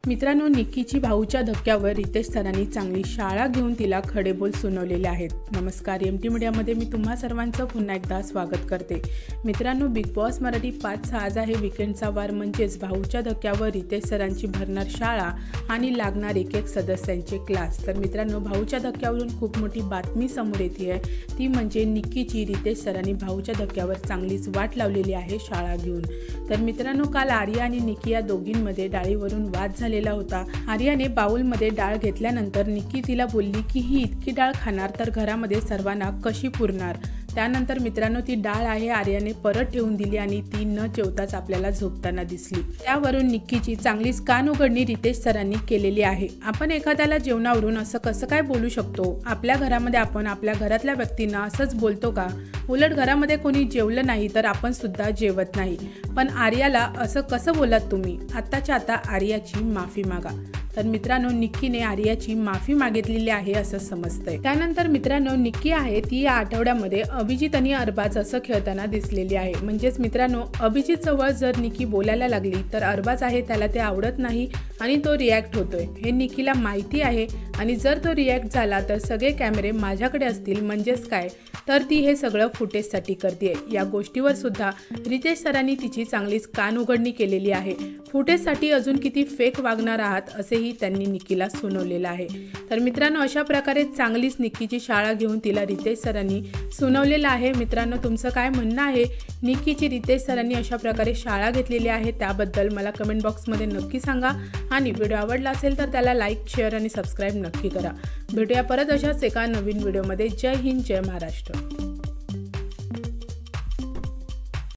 मित्रांनो, निक्कीची भाऊच्या धक्क्यावर रितेश सरांनी चांगली शाळा घेऊन तिला खडेबोल सुनावलेले आहेत। नमस्कार, एमटी मीडियामध्ये मी तुम्हा सर्वांचं पुन्हा एकदा स्वागत करते। मित्रांनो, बिग बॉस मराठी 5 आज आहे वीकेंडचा वार, म्हणजेच भाऊच्या धक्क्यावर रितेश सरांची भरणार शाळा आणि लागणार एक सदस्यांचे क्लास। तर मित्रांनो, भाऊच्या धक्क्यावरून खूप मोठी बातमी समोर येते आहे, ती म्हणजे निक्कीची रितेश सरांनी भाऊच्या धक्क्यावर चांगलीच वाट लावलेली आहे शाळा घेऊन। तर मित्रांनो, काल आर्या आणि निक्की या दोघींमध्ये डाळीवरून वाद झालेला होता। आर्याने बाउलमध्ये डाळ घेतल्यानंतर निक्की तिला बोलली की ही इतकी डाळ खाणार तर घरामध्ये सर्वांना कशी पुरणार। त्यानंतर मित्रांनो, ती डाळ आहे आर्याने परत ठेवून दिली आणि ती न जेवताच आपल्याला झोपताना दिसली। त्यावरून निक्कीची चांगलीच कान उघडणी रितेश सरांनी केलेली आहे। आपण एखाद्याला जेवणावरून असं कसं काय बोलू शकतो? आपल्या घरामध्ये आपण आपल्या घरातल्या व्यक्तींना असंच बोलतो का? उलट घरामध्ये कोणी जेवलं नाही तर आपण सुद्धा जेवत नाही, पण आर्याला असं कसं बोलात तुम्ही? आत्ताच्या आता आर्याची माफी मागा। तर मित्रांनो, निक्कीने आर्याची माफी मागितलेली आहे असं समजतंय। त्यानंतर मित्रांनो, निक्की आहे ती या आठवड्यामध्ये अभिजित आणि अरबाज असं खेळताना दिसलेली आहे। म्हणजेच मित्रांनो, अभिजित जवळ जर निक्की बोलायला लागली तर अरबाज आहे त्याला ते आवडत नाही आणि तो रिॲक्ट होतोय, हे निक्कीला माहिती आहे। आणि जर तो रिॲक्ट झाला तर सगळे कॅमेरे माझ्याकडे असतील, म्हणजेच काय तर ती हे सगळं फुटेजसाठी करते। या गोष्टीवर सुद्धा रितेश सरांनी तिची चांगलीच कान उघडणी केलेली आहे। फुटेजसाठी अजून किती फेक वागणार आहात असेही त्यांनी निक्कीला सुनावलेलं आहे। तर मित्रांनो, अशा प्रकारे चांगलीच निक्कीची शाळा घेऊन तिला रितेश सरांनी सुनावलेलं आहे। मित्रांनो, तुमचं काय म्हणणं आहे? निक्कीची रितेश सरांनी अशा प्रकारे शाळा घेतलेली आहे त्याबद्दल मला कमेंट बॉक्समध्ये नक्की सांगा। आणि व्हिडिओ आवडला असेल तर त्याला लाईक, शेअर आणि सबस्क्राईब नक्की करा। भेटूया परत अशाच एका नवीन व्हिडिओमध्ये। जय हिंद, जय महाराष्ट्र।